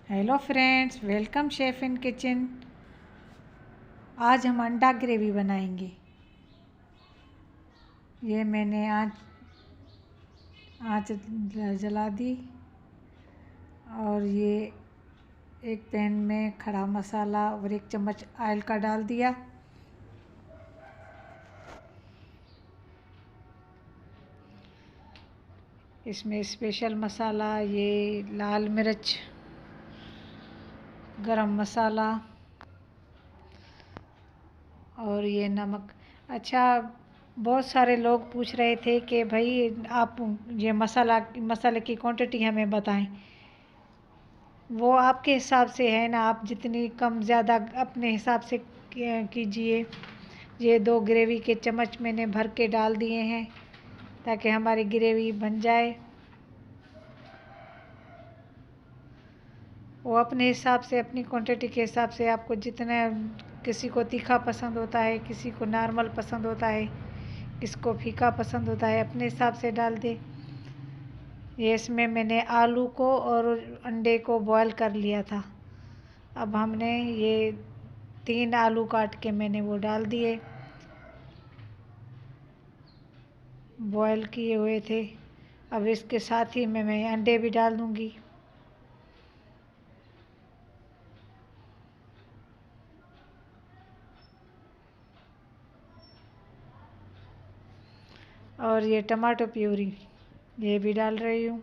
Hello friends, welcome chef in kitchen. आज हम अंडा ग्रेवी बनाएंगे। ये मैंने आँच जला दी और ये एक पैन में खड़ा मसाला और 1 चम्मच ऑयल का डाल दिया। इसमें स्पेशल मसाला ये लाल मिर्च, गरम मसाला और ये नमक। अच्छा, बहुत सारे लोग पूछ रहे थे कि भाई आप ये मसाले की क्वांटिटी हमें बताएं। वो आपके हिसाब से है ना, आप जितनी कम ज़्यादा अपने हिसाब से कीजिए। ये 2 ग्रेवी के चम्मच मैंने भर के डाल दिए हैं ताकि हमारी ग्रेवी बन जाए। वो अपने हिसाब से, अपनी क्वांटिटी के हिसाब से, आपको जितना, किसी को तीखा पसंद होता है, किसी को नॉर्मल पसंद होता है, किसी को फीका पसंद होता है, अपने हिसाब से डाल दे। ये इसमें मैंने आलू को और अंडे को बॉईल कर लिया था। अब हमने ये 3 आलू काट के मैंने वो डाल दिए, बॉईल किए हुए थे। अब इसके साथ ही मैं अंडे भी डाल दूँगी। और ये टमाटो प्यूरी ये भी डाल रही हूँ।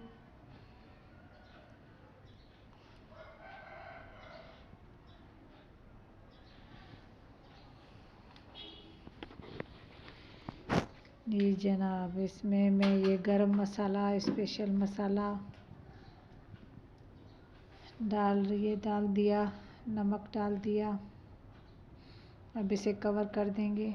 जी जनाब, इसमें मैं ये गरम मसाला, स्पेशल मसाला डाल दिया, नमक डाल दिया। अब इसे कवर कर देंगे।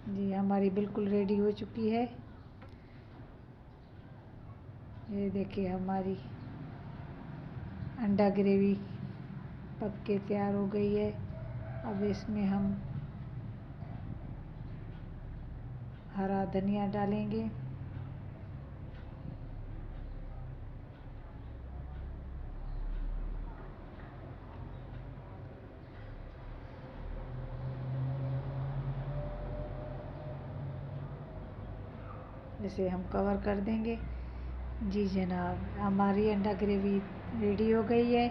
जी हमारी बिल्कुल रेडी हो चुकी है। ये देखिए हमारी अंडा ग्रेवी पक के तैयार हो गई है। अब इसमें हम हरा धनिया डालेंगे। इसे हम कवर कर देंगे। जी जनाब, हमारी अंडा ग्रेवी रेडी हो गई है।